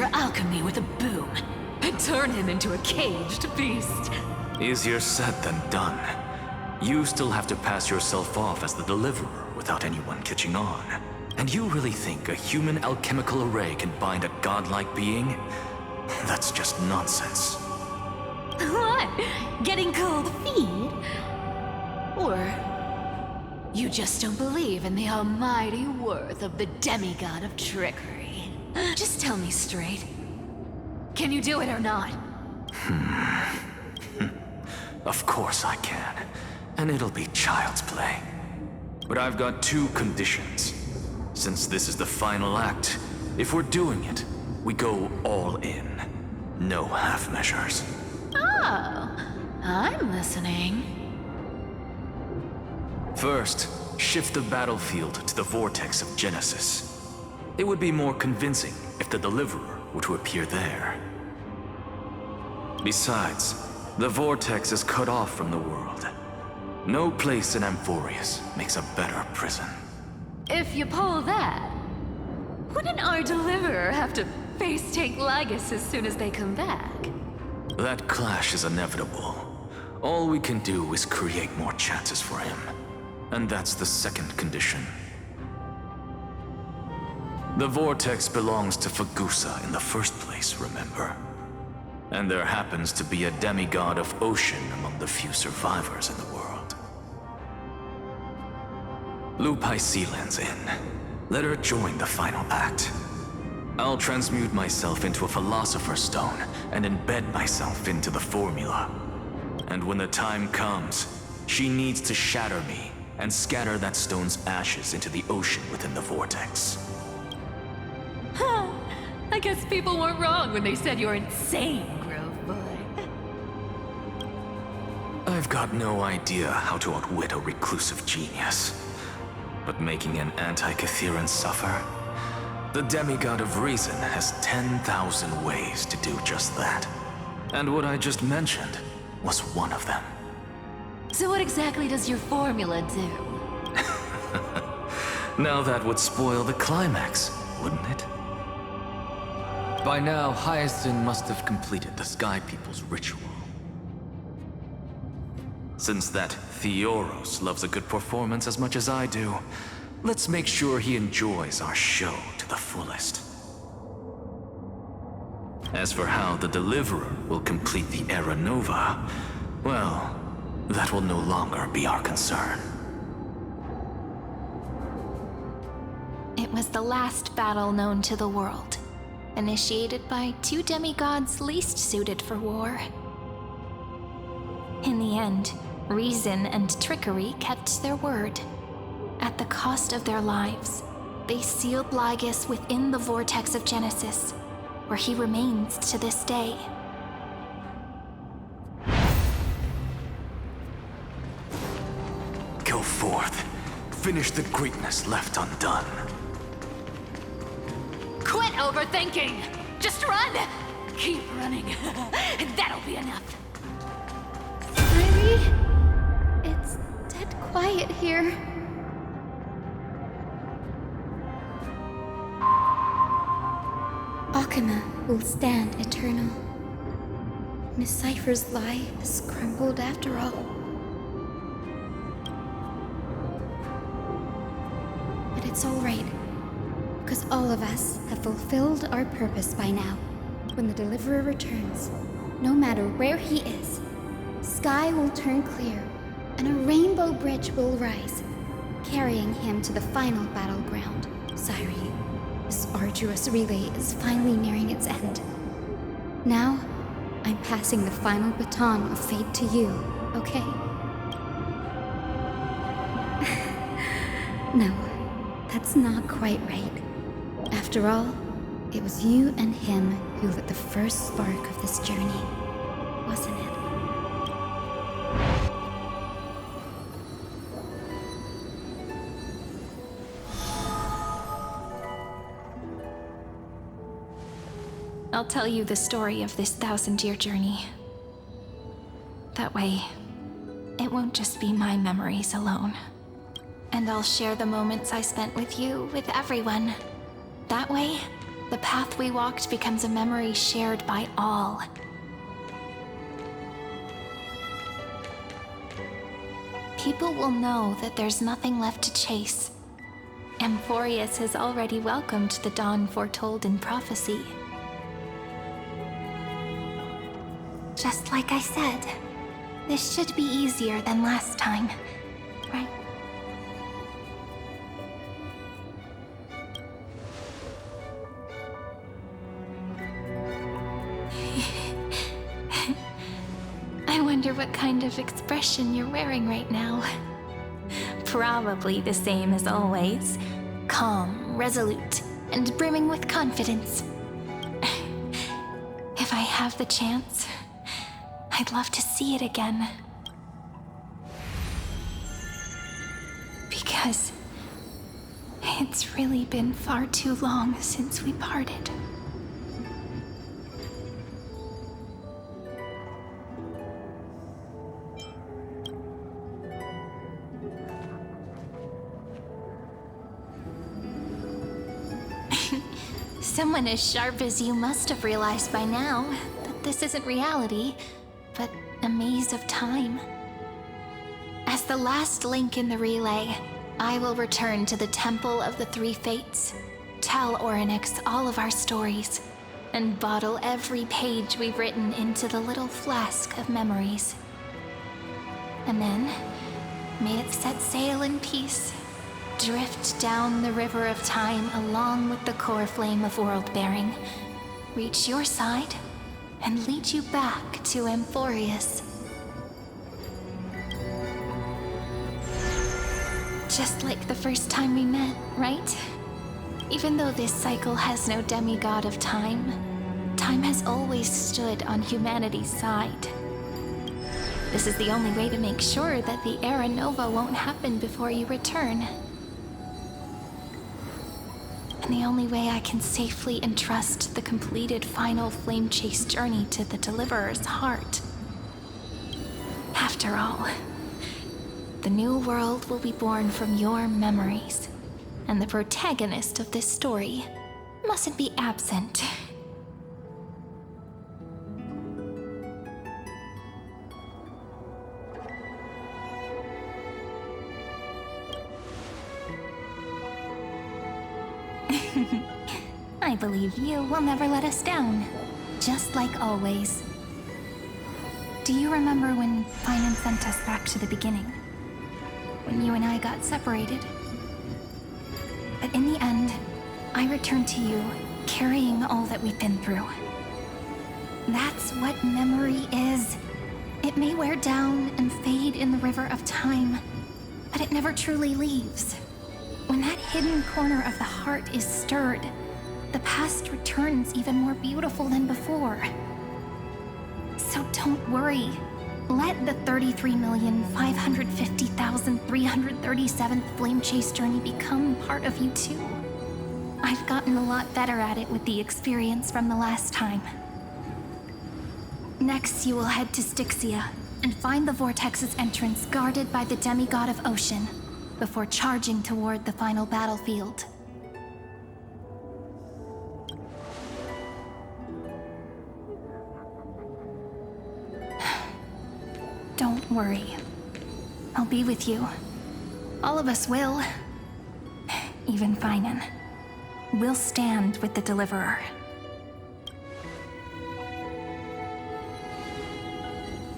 your alchemy with a boom and turn him into a caged beast. Easier said than done. You still have to pass yourself off as the deliverer without anyone catching on. And you really think a human alchemical array can bind a godlike being? That's just nonsense. What? Getting cold feet? Or you just don't believe in the almighty worth of the demigod of trickery? Just tell me straight. Can you do it or not? Of course I can. And it'll be child's play. But I've got two conditions. Since this is the final act, if we're doing it, we go all in. No half measures. Oh, I'm listening. First, shift the battlefield to the vortex of Genesis. It would be more convincing if the deliverer were to appear there. Besides, the vortex is cut off from the world. No place in Amphorius makes a better prison. If you pull that, wouldn't our deliverer have to face tank Lygus as soon as they come back? That clash is inevitable. All we can do is create more chances for him. And that's the second condition. The vortex belongs to Fagusa in the first place, remember? And there happens to be a demigod of ocean among the few survivors in the world. Loop Hycelan's in. Let her join the final act. I'll transmute myself into a Philosopher's Stone and embed myself into the formula. And when the time comes, she needs to shatter me and scatter that stone's ashes into the ocean within the vortex. Huh. I guess people weren't wrong when they said you're insane, Grove Boy. I've got no idea how to outwit a reclusive genius. But making an anti-Catheran suffer? The demigod of reason has 10,000 ways to do just that. And what I just mentioned was one of them. So what exactly does your formula do? Now that would spoil the climax, wouldn't it? By now, Hyacinth must have completed the Sky People's ritual. Since that Theoros loves a good performance as much as I do, let's make sure he enjoys our show to the fullest. As for how the Deliverer will complete the Era Nova, well, that will no longer be our concern. It was the last battle known to the world, initiated by two demigods least suited for war. In the end, reason and trickery kept their word. At the cost of their lives, they sealed Lygus within the vortex of Genesis, where he remains to this day. Go forth. Finish the greatness left undone. Quit overthinking! Just run! Keep running, and that'll be enough. Sorry? It's dead quiet here. Akama will stand eternal. Miss Cypher's lie has crumbled after all. But it's all right, because all of us have fulfilled our purpose by now. When the Deliverer returns, no matter where he is, sky will turn clear, and a rainbow bridge will rise, carrying him to the final battleground. Sairi, this arduous relay is finally nearing its end. Now, I'm passing the final baton of fate to you, okay? No, that's not quite right. After all, it was you and him who lit the first spark of this journey, wasn't it? I'll tell you the story of this 1,000-year journey. That way, it won't just be my memories alone. And I'll share the moments I spent with you with everyone. That way, the path we walked becomes a memory shared by all. People will know that there's nothing left to chase. Amphorius has already welcomed the dawn foretold in prophecy. Just like I said, this should be easier than last time, right? I wonder what kind of expression you're wearing right now. Probably the same as always. Calm, resolute, and brimming with confidence. If I have the chance, I'd love to see it again. Because it's really been far too long since we parted. Someone as sharp as you must have realized by now that this isn't reality, but a maze of time. As the last link in the relay, I will return to the Temple of the Three Fates, tell Orynyx all of our stories, and bottle every page we've written into the little flask of memories. And then, may it set sail in peace, drift down the river of time along with the core flame of world-bearing, reach your side, and lead you back to Amphorius. Just like the first time we met, right? Even though this cycle has no demigod of time, time has always stood on humanity's side. This is the only way to make sure that the Era Nova won't happen before you return. And the only way I can safely entrust the completed final flame chase journey to the Deliverer's heart. After all, the new world will be born from your memories, and the protagonist of this story mustn't be absent. I believe you will never let us down, just like always. Do you remember when Finan sent us back to the beginning? When you and I got separated? But in the end, I returned to you, carrying all that we've been through. That's what memory is. It may wear down and fade in the river of time, but it never truly leaves. When that hidden corner of the heart is stirred, the past returns even more beautiful than before. So don't worry. Let the 33,550,337th Flame Chase journey become part of you too. I've gotten a lot better at it with the experience from the last time. Next, you will head to Styxia and find the Vortex's entrance guarded by the demigod of ocean, before charging toward the final battlefield. Don't worry. I'll be with you. All of us will. Even Finan. We'll stand with the Deliverer.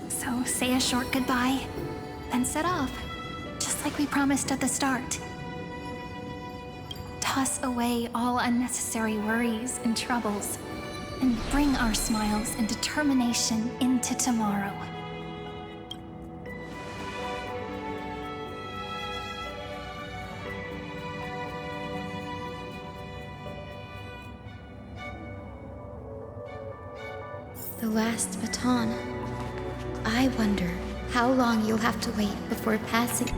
So say a short goodbye, then set off. Just like we promised at the start. Toss away all unnecessary worries and troubles, and bring our smiles and determination into tomorrow. The last baton. I wonder how long you'll have to wait before passing.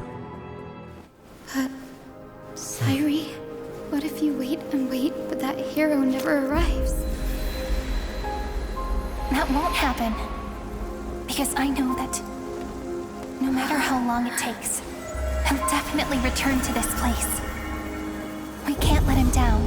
But, Sairi, what if you wait and wait, but that hero never arrives? That won't happen. Because I know that no matter how long it takes, he'll definitely return to this place. We can't let him down.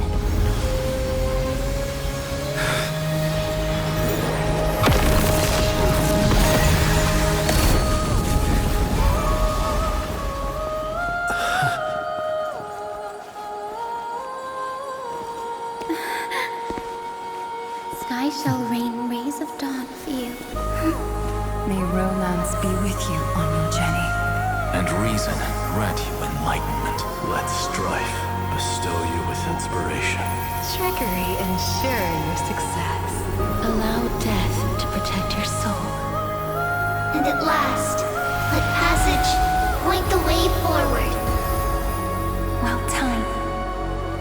Sky shall rain rays of dawn for you. May romance be with you on your journey. And reason grant you enlightenment. Let strife bestow you with inspiration. Trickery ensure your success. Allow death to protect your soul. And at last, let passage point the way forward. While time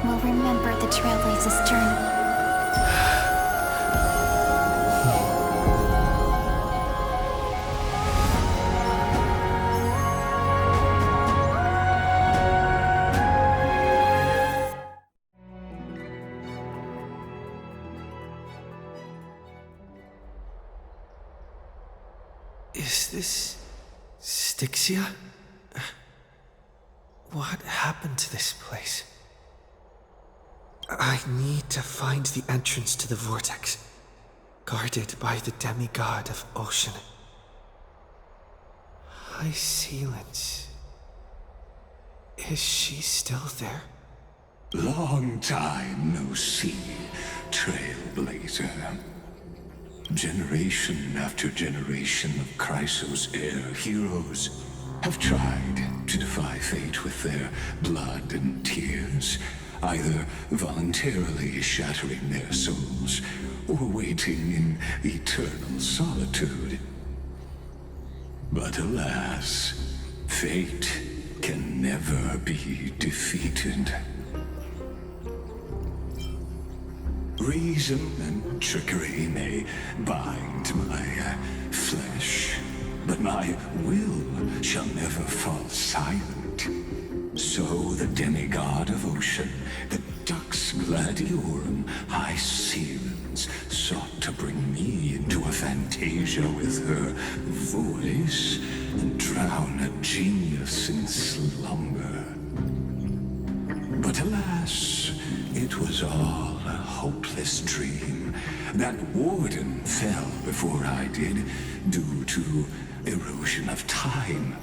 will remember the Trailblazer's journey. Is this Styxia? What happened to this place? I need to find the entrance to the vortex, guarded by the demigod of ocean. High Sealance. Is she still there? Long time no see, Trailblazer. Generation after generation of Chrysos heir heroes have tried to defy fate with their blood and tears, either voluntarily shattering their souls or waiting in eternal solitude. But alas, fate can never be defeated. Reason and trickery may bind my flesh, but my will shall never fall silent. So the demigod of ocean, the Dux Gladiorum, High Sealance, sought to bring me into a fantasia with her voice and drown a genius in slumber. But alas, it was all a hopeless dream. That warden fell before I did, due to erosion of time,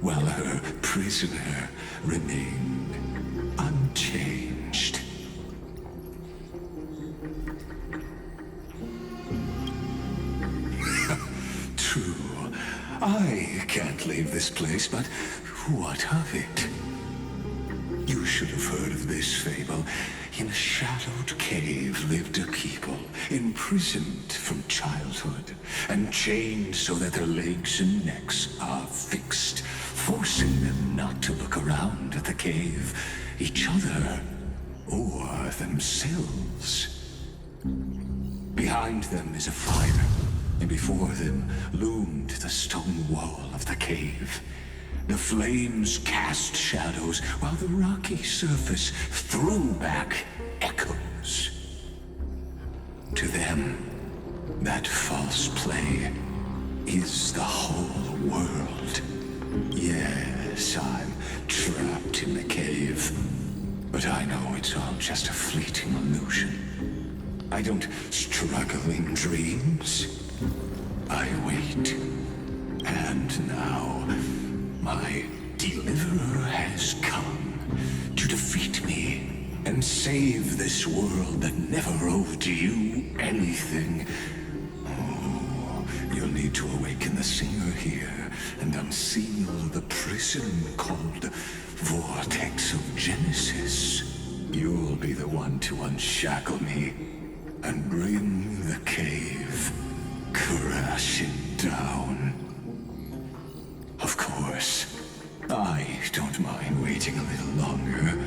while her prisoner remained unchanged. True, I can't leave this place, but what of it? You should have heard of this fable. In a shadowed cave lived a people, imprisoned from childhood, and chained so that their legs and necks are fixed, forcing them not to look around at the cave, each other, or themselves. Behind them is a fire, and before them loomed the stone wall of the cave. The flames cast shadows, while the rocky surface threw back echoes. To them, that false play is the whole world. Yes, I'm trapped in the cave, but I know it's all just a fleeting illusion. I don't struggle in dreams. I wait. And now, my deliverer has come to defeat me and save this world that never owed you anything. Oh, you'll need to awaken the singer here and unseal the prison called Vortex of Genesis. You'll be the one to unshackle me and bring the cave crashing down. Of course, I don't mind waiting a little longer.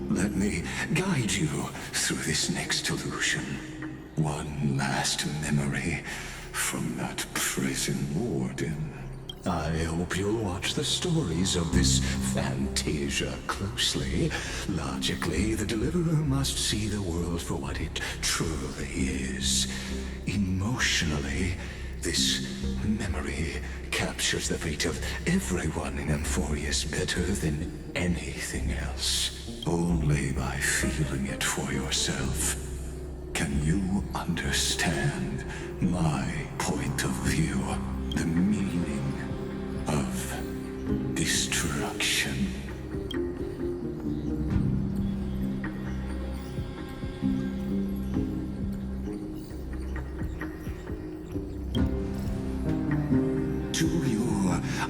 Let me guide you through this next illusion. One last memory from that prison warden. I hope you'll watch the stories of this fantasia closely. Logically, the deliverer must see the world for what it truly is. Emotionally, this memory captures the fate of everyone in Amphorius better than anything else. Only by feeling it for yourself can you understand my point of view, the meaning of destruction.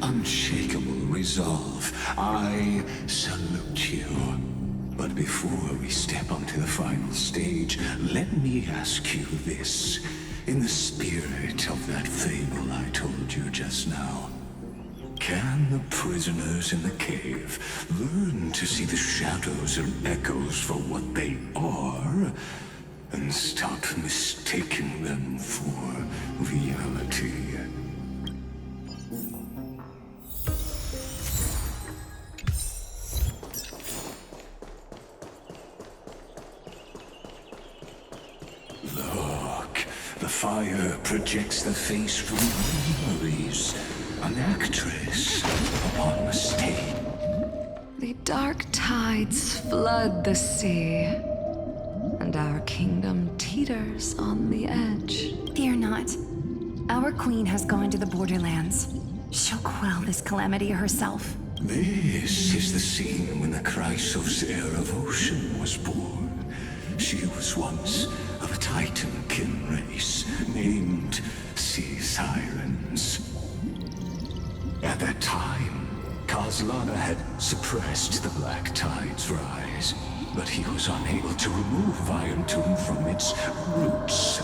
unshakable resolve. I salute you. But before we step onto the final stage, let me ask you this. In the spirit of that fable I told you just now, can the prisoners in the cave learn to see the shadows and echoes for what they are, and stop mistaking them for reality? Look, the fire projects the face from memories. An actress upon the stage. The dark tides flood the sea, and our kingdom teeters on the edge. Fear not. Our queen has gone to the borderlands. She'll quell this calamity herself. This is the scene when the Chrysos heir of Ocean was born. She was once of a Titan-kin race named Sea Sirens. At that time, Kozlana had suppressed the Black Tide's rise, but he was unable to remove Iron Tomb from its roots.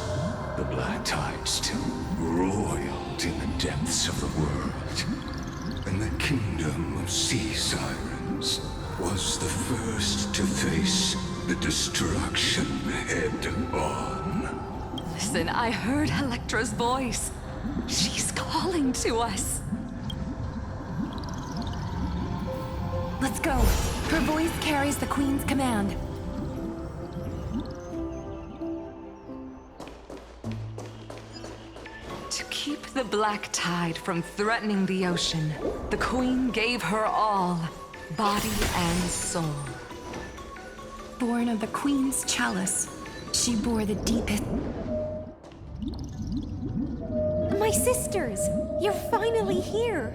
The Black Tide still roiled in the depths of the world, and the kingdom of Sea Sirens was the first to face the destruction head-on. Listen, I heard Electra's voice. She's calling to us. Let's go. Her voice carries the queen's command. To keep the Black Tide from threatening the ocean, the queen gave her all, body and soul. Born of the queen's chalice, she bore the deepest... My sisters! You're finally here!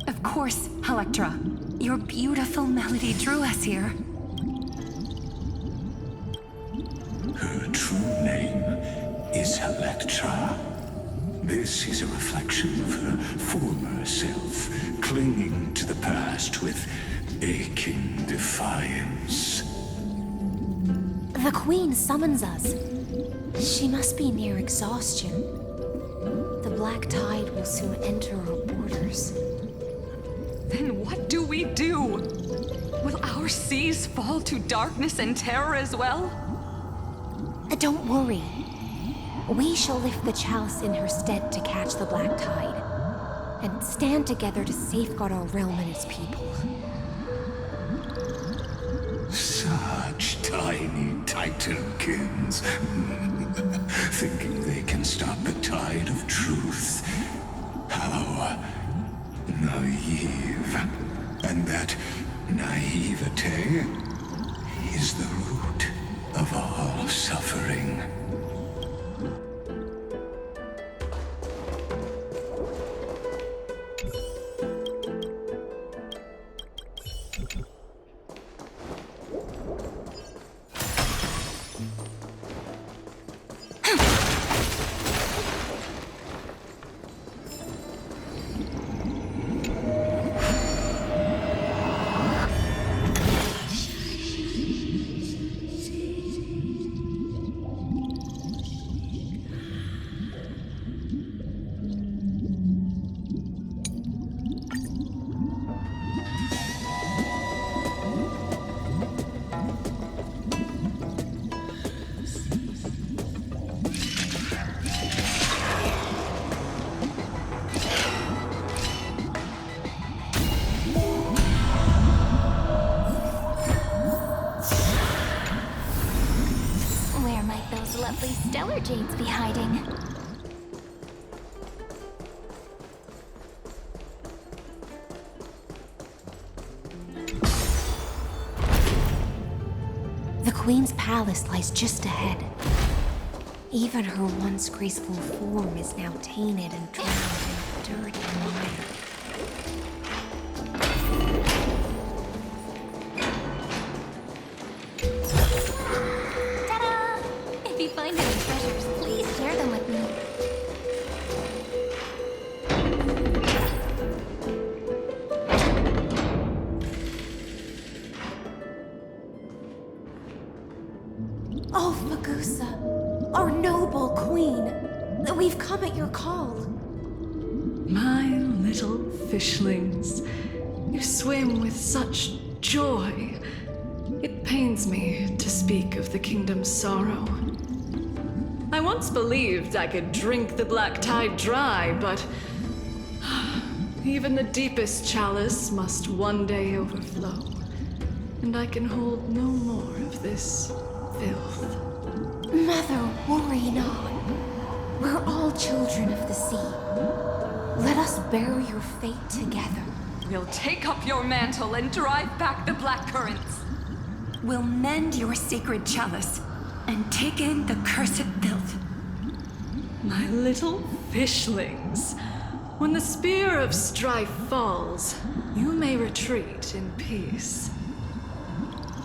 Of course, Electra. Your beautiful melody drew us here. Her true name is Electra. This is a reflection of her former self, clinging to the past with aching defiance. The Queen summons us. She must be near exhaustion. The Black Tide will soon enter our borders. Then what do we do? Will our seas fall to darkness and terror as well? Don't worry. We shall lift the chalice in her stead to catch the Black Tide, and stand together to safeguard our realm and its people. Such tiny Titankins, thinking they can stop the tide of truth. How naive. And that naivete is the root of all suffering. Lovely stellar jades be hiding. The Queen's palace lies just ahead. Even her once graceful form is now tainted and drowned in dirt and mire. If you find any treasures, please share them with me. We've come at your call. My little fishlings, you swim with such joy. It pains me to speak of the kingdom's sorrow. I once believed I could drink the black tide dry, but even the deepest chalice must one day overflow, and I can hold no more of this filth. Mother, worry not. We're all children of the sea. Let us bear your fate together. We'll take up your mantle and drive back the black currents. We'll mend your sacred chalice and take in the cursed filth. My little fishlings, when the spear of strife falls, you may retreat in peace.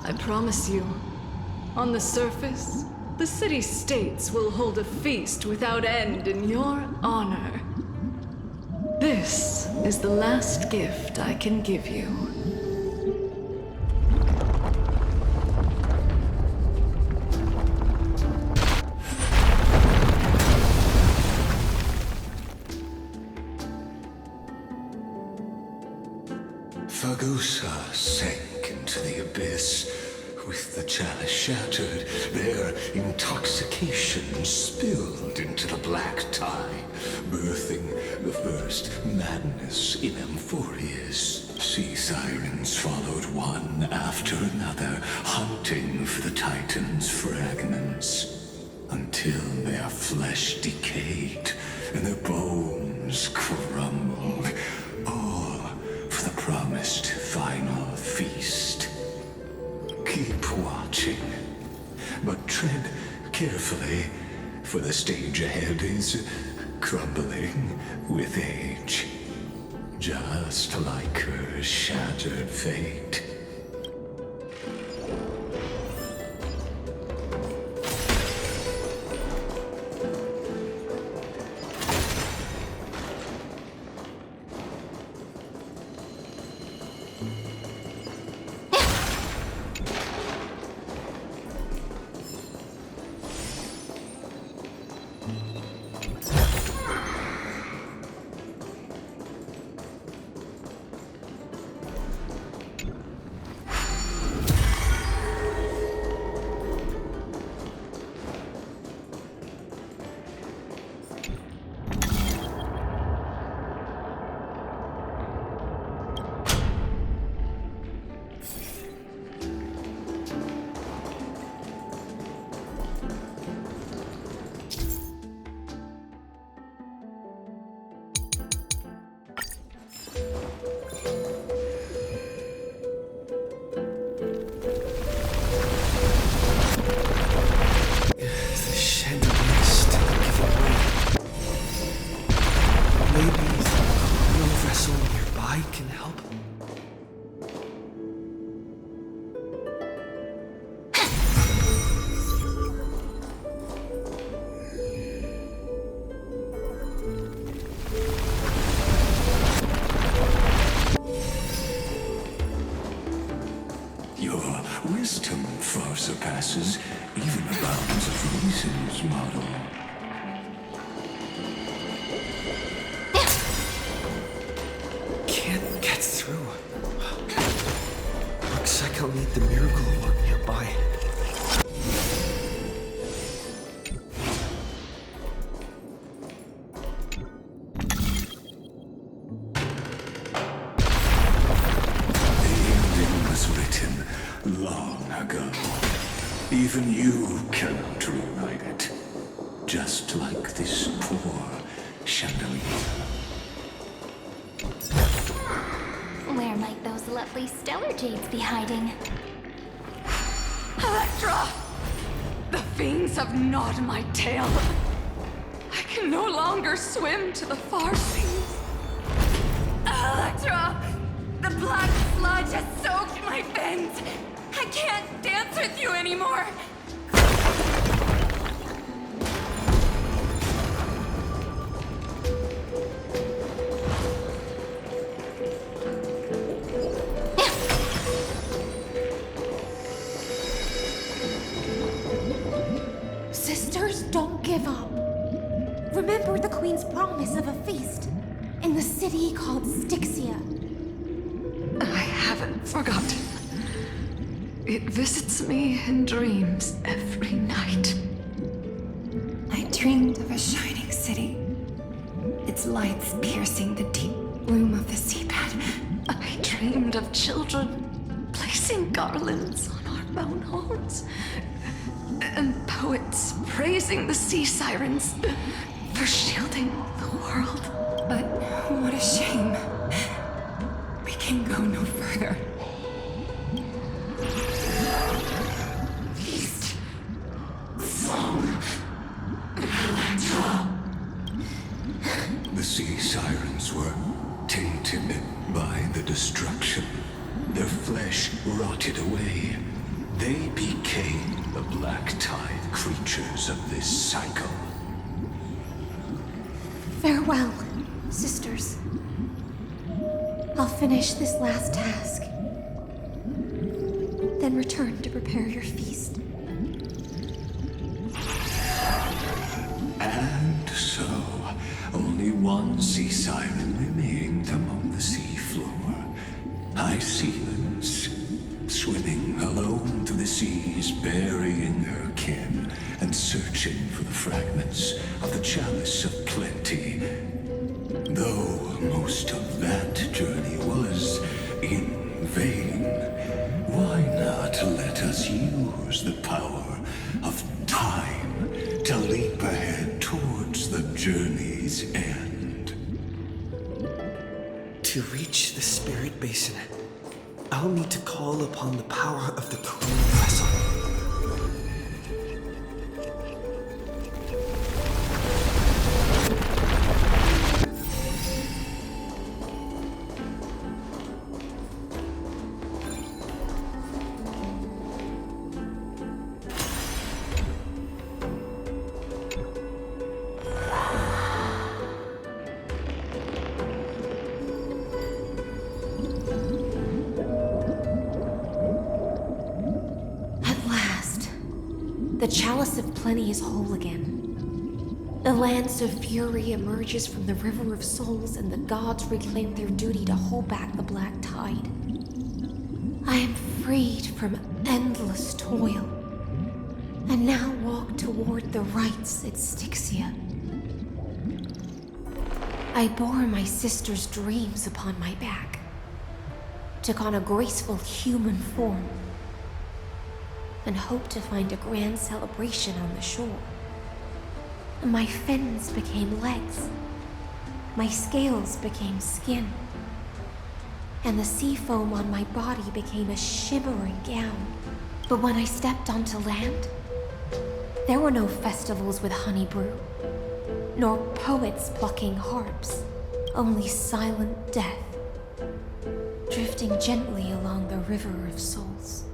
I promise you, on the surface, the city-states will hold a feast without end in your honor. This is the last gift I can give you. Fagusa sank into the abyss. With the chalice shattered, their intoxication spilled into the black tide, birthing the first madness in Amphorius. Sea sirens followed one after another, hunting for the Titan's fragments, until their flesh decayed and their bones crumbled, all for the promised final feast. Keep watching, but tread carefully, for the stage ahead is crumbling with age, just like her shattered fate. Wisdom far surpasses even the bounds of reason's model. Can't get through. Looks like I'll need the miracle work nearby. Long ago. Even you cannot rewrite it. Just like this poor chandelier. Where might those lovely stellar jades be hiding? Electra! The fiends have gnawed my tail. I can no longer swim to the far seas. Electra! The black sludge has soaked my fins. I can't dance with you anymore. Sisters, don't give up. Remember the Queen's promise of a feast in the city called Styxia. I haven't forgotten. It visits me in dreams every night. I dreamed of a shining city, its lights piercing the deep gloom of the seabed. I dreamed of children placing garlands on our bone horns, and poets praising the sea sirens for shielding the world. But what a shame. We can go no further. The sea sirens were tainted by the destruction. Their flesh rotted away. They became the black tide creatures of this cycle. Farewell, sisters. I'll finish this last task, then return to prepare your feast. And so, only one sea siren remained among the sea floor. High sealers, swimming alone to the seas, burying her kin, and searching for the fragments of the chalice of plenty. Though most of that journey was in vain, why not let us use the power of time to leap ahead towards the journey's end? To reach the spirit basin, I'll need to call upon the power of the Queen Vessel. The chalice of plenty is whole again. The lance of fury emerges from the river of souls, and the gods reclaim their duty to hold back the black tide. I am freed from endless toil, and now walk toward the rites at Styxia. I bore my sister's dreams upon my back, took on a graceful human form, and hoped to find a grand celebration on the shore. My fins became legs, my scales became skin, and the sea foam on my body became a shimmering gown. But when I stepped onto land, there were no festivals with honey brew, nor poets plucking harps, only silent death, drifting gently along the river of souls.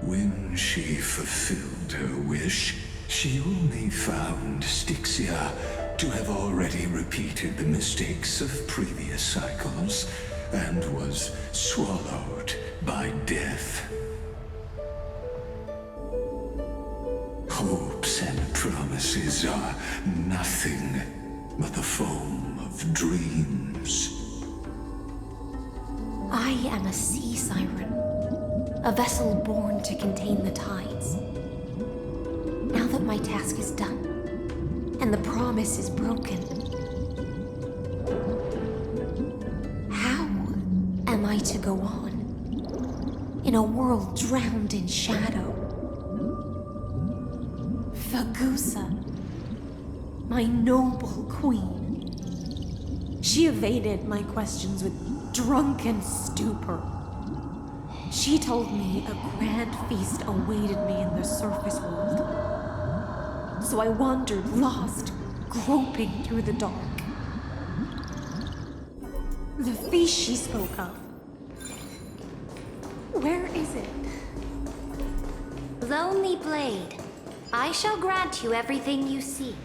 When she fulfilled her wish, she only found Styxia to have already repeated the mistakes of previous cycles and was swallowed by death. Hopes and promises are nothing but the foam of dreams. I am a sea siren, a vessel born to contain the tides. Now that my task is done, and the promise is broken, how am I to go on in a world drowned in shadow? Fagusa, my noble queen. She evaded my questions with drunken stupor. She told me a grand feast awaited me in the surface world. So I wandered lost, groping through the dark. The feast she spoke of. Where is it? Lonely Blade, I shall grant you everything you seek.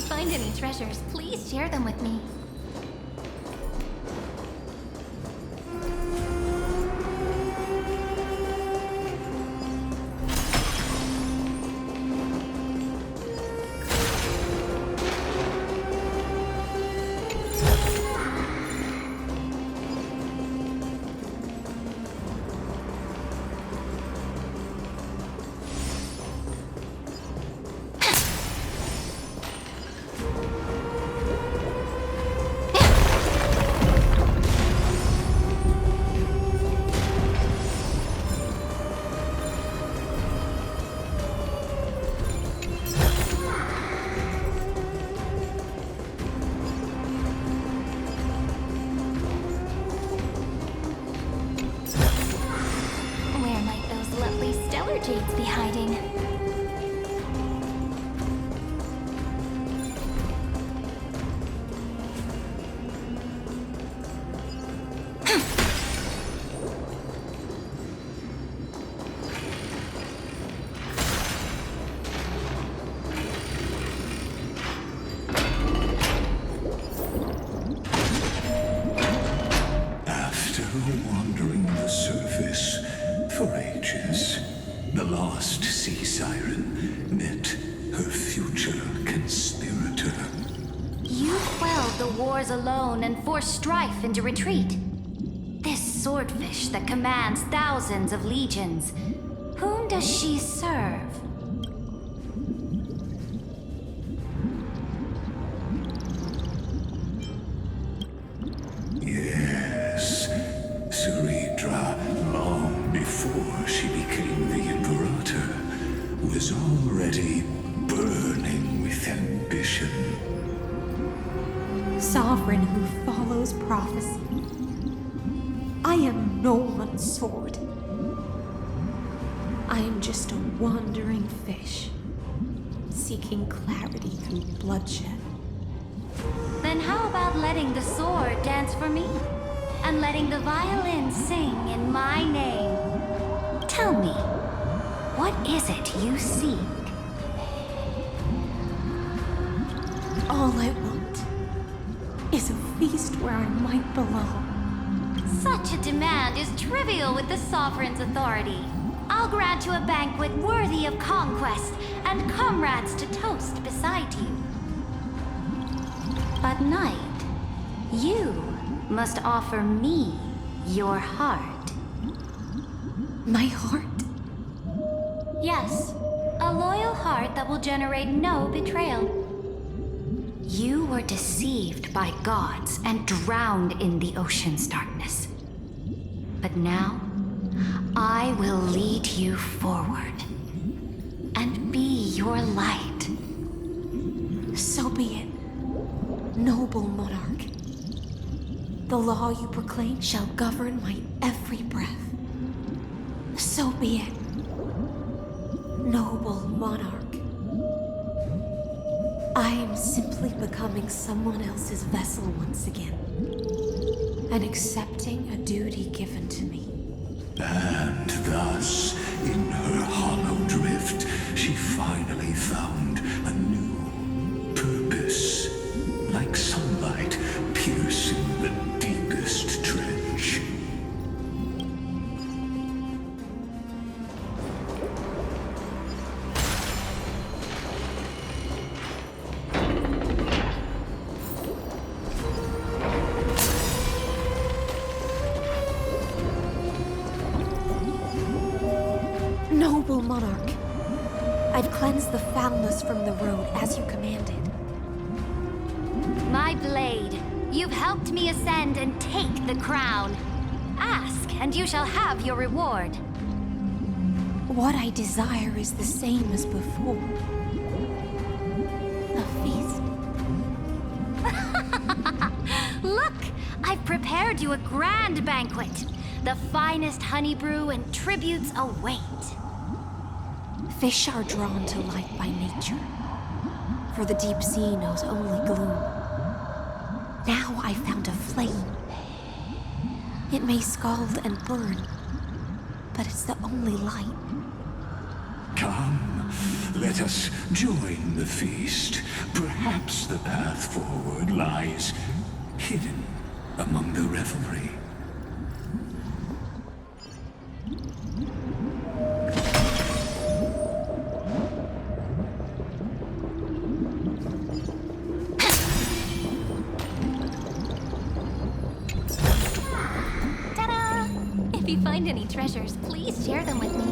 Find any treasures, please share them with me. Jade's be hiding. After wandering the surface for ages, the lost sea siren met her future conspirator. You quelled the wars alone and forced strife into retreat. This swordfish that commands thousands of legions, whom does she serve? Yes, Ceridra, long before she became the Imperator, was already burning with ambition. Sovereign who follows prophecy. I am no one's sword. I am just a wandering fish, seeking clarity through bloodshed. Then how about letting the sword dance for me? And letting the violin sing in my name? Tell me, what is it you seek? All I want is a feast where I might belong. Such a demand is trivial with the Sovereign's authority. I'll grant you a banquet worthy of conquest and comrades to toast beside you. But Knight, you must offer me your heart. My heart? Yes, a loyal heart that will generate no betrayal. You were deceived by gods and drowned in the ocean's darkness. But now, I will lead you forward and be your light. So be it, noble monarch. The law you proclaim shall govern my every breath. So be it, noble monarch. I am simply becoming someone else's vessel once again, and accepting a duty given to me. And thus, in her hollow drift, she finally found a new purpose, like sunlight piercing the deepest trench. Noble monarch, I've cleansed the foulness from the road as you commanded. My blade, you've helped me ascend and take the crown. Ask, and you shall have your reward. What I desire is the same as before. A feast. Look, I've prepared you a grand banquet. The finest honey brew and tributes await. Fish are drawn to light by nature, for the deep sea knows only gloom. Now I found a flame. It may scald and burn, but it's the only light. Come, let us join the feast. Perhaps the path forward lies hidden among the revelry. Ta-da! If you find any treasures, please share them with me.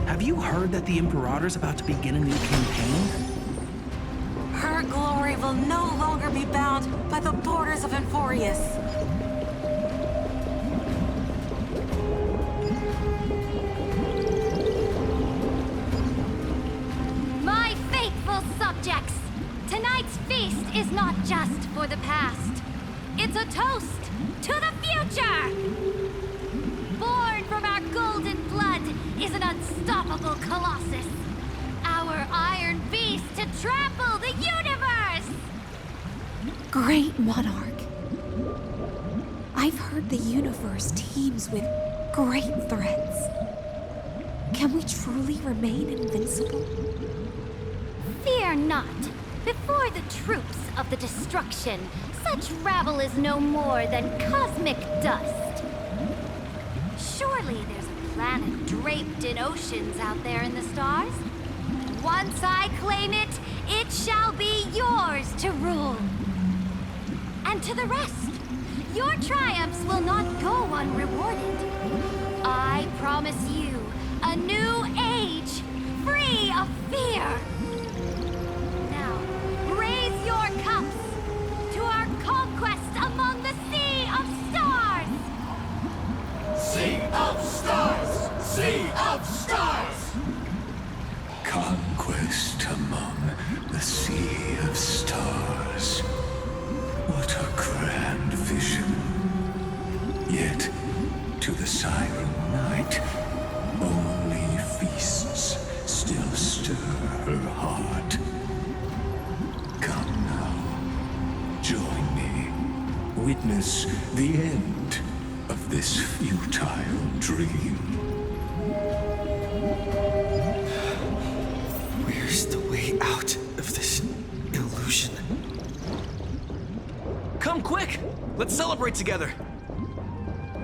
Have you heard that the Imperator's about to begin a new campaign? Her glory will no longer be bound by the borders of Enforius. My faithful subjects, tonight's feast is not just for the past. It's a toast to the future! Born from our golden blood is an unstoppable colossus. Our iron beast to trample the universe! Great monarch. I've heard the universe teems with great threats. Can we truly remain invincible? Fear not. Before the troops of the destruction, such rabble is no more than cosmic dust. Surely there's a planet draped in oceans out there in the stars. Once I claim it, it shall be yours to rule. And to the rest, your triumphs will not go unrewarded. I promise you a new age, free of fear. Now, raise your cups to our conquest among the Sea of Stars! Sea of Stars! Sea of Stars! Conquest among the Sea of Stars. witness the end of this futile dream. Where's the way out of this illusion? Come quick! Let's celebrate together!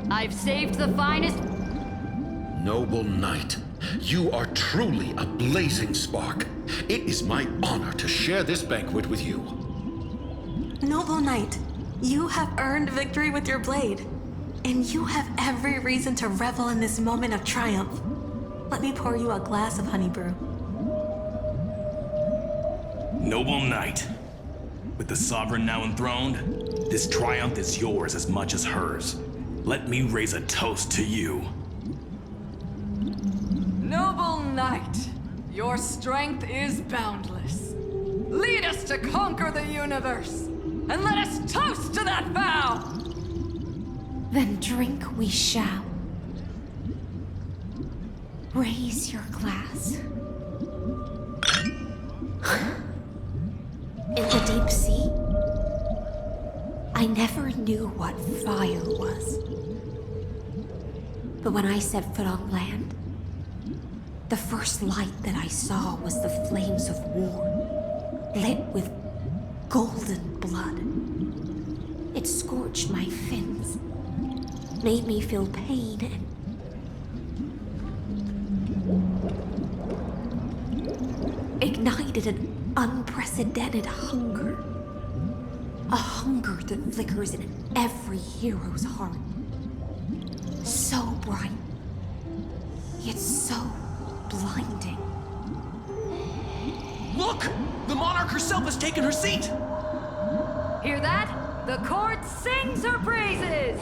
I've saved the finest. Noble knight, you are truly a blazing spark. It is my honor to share this banquet with you. Noble knight, you have earned victory with your blade. And you have every reason to revel in this moment of triumph. Let me pour you a glass of honey brew. Noble knight, with the sovereign now enthroned, this triumph is yours as much as hers. Let me raise a toast to you. Noble knight, your strength is boundless. Lead us to conquer the universe, and let us toast to that vow! Then drink we shall. Raise your glass. In the deep sea, I never knew what fire was. But when I set foot on land, the first light that I saw was the flames of war, lit with golden blood. It scorched my fins, made me feel pain and ignited an unprecedented hunger. A hunger that flickers in every hero's heart. So bright, yet so blinding. Look! The monarch herself has taken her seat! Hear that? The court sings her praises!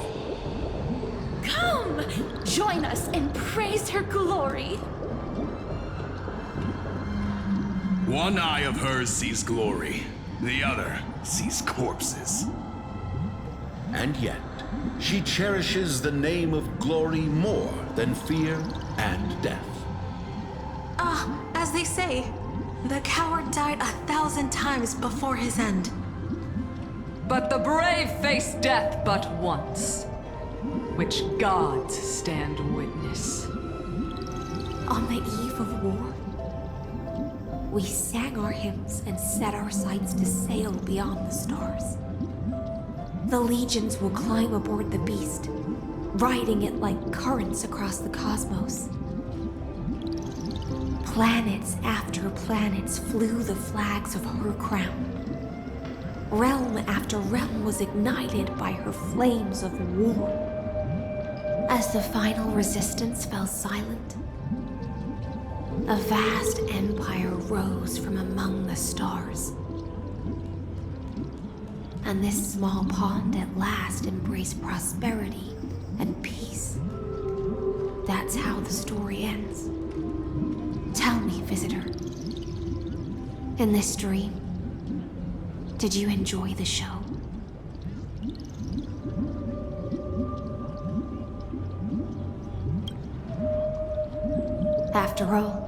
Come! Join us and praise her glory! One eye of hers sees glory, the other sees corpses. And yet, she cherishes the name of glory more than fear and death. As they say, the coward died 1,000 times before his end. But the brave face death but once, which gods stand witness. On the eve of war, we sang our hymns and set our sights to sail beyond the stars. The legions will climb aboard the beast, riding it like currents across the cosmos. Planets after planets flew the flags of her crown. Realm after realm was ignited by her flames of war. As the final resistance fell silent, a vast empire rose from among the stars. And this small pond at last embraced prosperity and peace. That's how the story ends. Tell me, visitor, in this dream, did you enjoy the show? After all,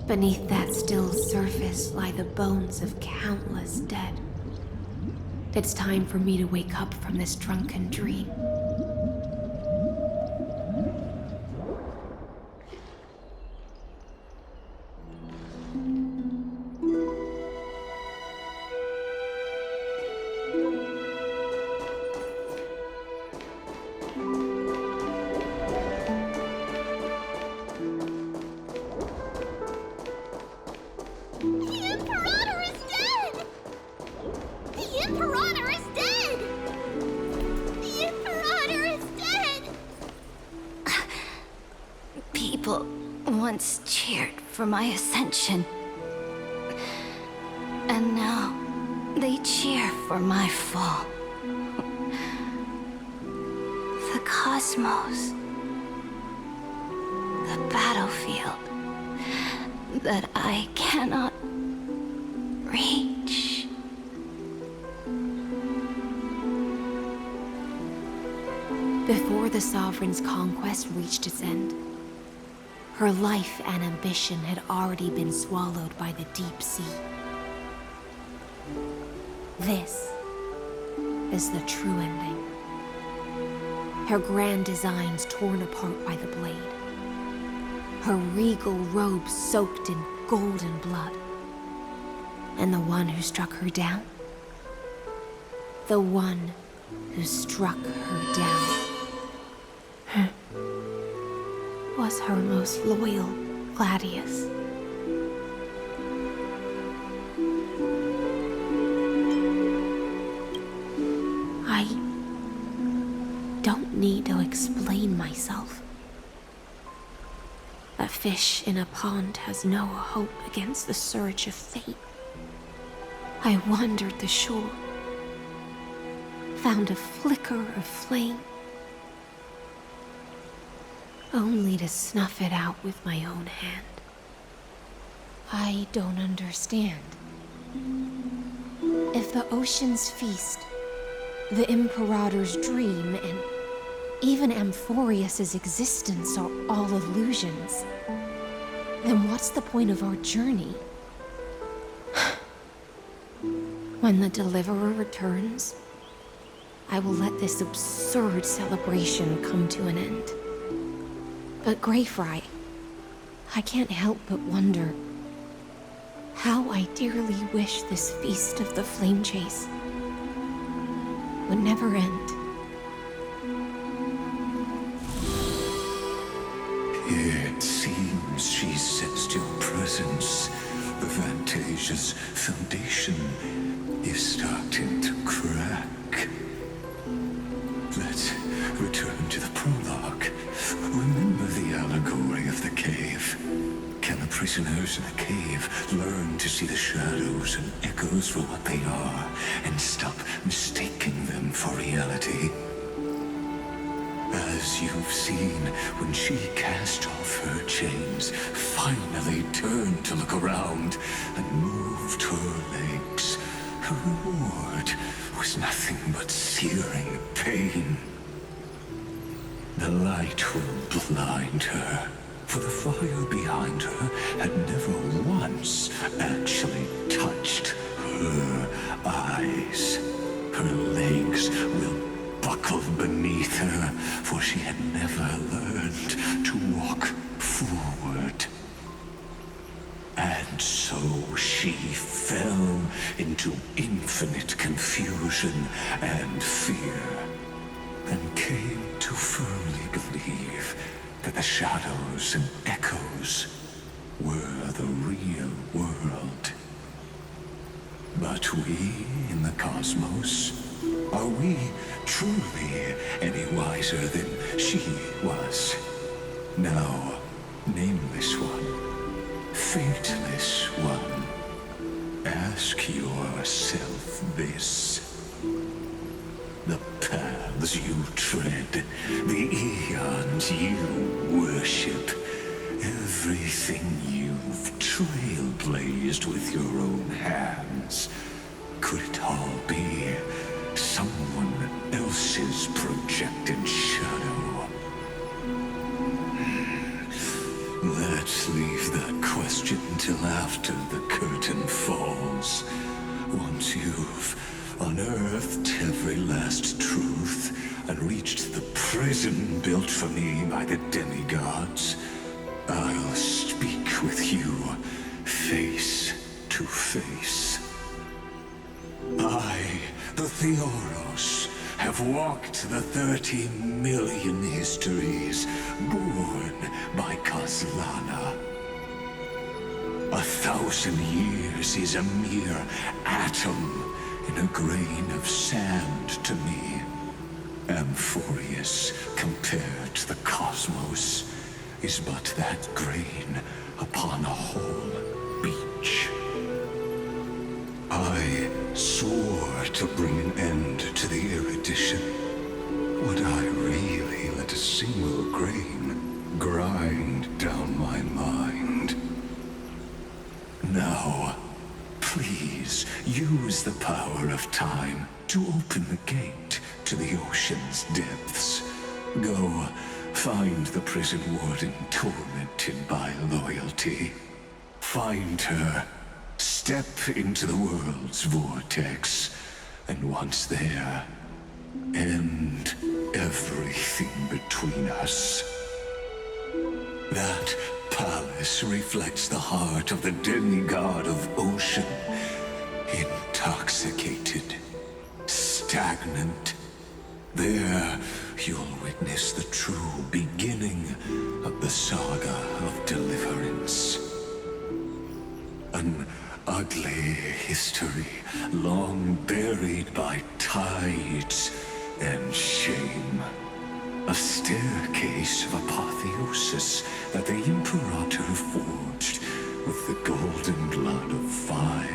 beneath that still surface lie the bones of countless dead. It's time for me to wake up from this drunken dream. People once cheered for my ascension. And now they cheer for my fall. The cosmos. The battlefield that I cannot reach. Before the Sovereign's conquest reached its end, her life and ambition had already been swallowed by the deep sea. This is the true ending. Her grand designs torn apart by the blade. Her regal robes soaked in golden blood. And the one who struck her down? The one who struck her down was her most loyal Gladius. I don't need to explain myself. A fish in a pond has no hope against the surge of fate. I wandered the shore, found a flicker of flame, only to snuff it out with my own hand. I don't understand. If the ocean's feast, the Imperator's dream, and even Amphorius's existence are all illusions, then what's the point of our journey? When the Deliverer returns, I will let this absurd celebration come to an end. But Greyfry, I can't help but wonder how I dearly wish this feast of the Flame Chase would never end. It seems she sensed your presence. The Fantasia's foundation is starting to crack. Let's return to the prologue. Remember the allegory of the cave. Can the prisoners in the cave learn to see the shadows and echoes for what they are and stop mistaking them for reality? As you've seen, when she cast off her chains, finally turned to look around, and moved her legs, her reward was nothing but searing pain. The light will blind her, for the fire behind her had never once actually touched her eyes. Her legs will buckle beneath her, for she had never learned to walk forward. And so she fell into infinite confusion and fear, and came to firmly believe that the shadows and echoes were the real world. But we in the cosmos, are we truly any wiser than she was? Now, nameless one, fateless one, ask yourself this. The paths you tread, the eons you worship, everything you've trailblazed with your own hands, could it all be someone else's projected shadow? Let's leave that question till after the curtain falls. Once you've unearthed every last truth and reached the prison built for me by the demigods, I'll speak with you face to face. I, the Theoros, have walked the 30 million histories born by Kozlana. 1,000 years is a mere atom in a grain of sand to me. Amphorius, compared to the cosmos, is but that grain upon a whole beach. I swore to bring an end to the erudition. Would I really let a single grain grind down my mind? Now, please use the power of time to open the gate to the ocean's depths. Go, find the prison warden tormented by loyalty. Find her. Step into the world's vortex, and once there, and everything between us. That palace reflects the heart of the demigod of ocean, intoxicated, stagnant. There, you'll witness the true beginning of the saga of deliverance. An ugly history, long buried by tides and shame. A staircase of apotheosis that the Imperator forged with the golden blood of 5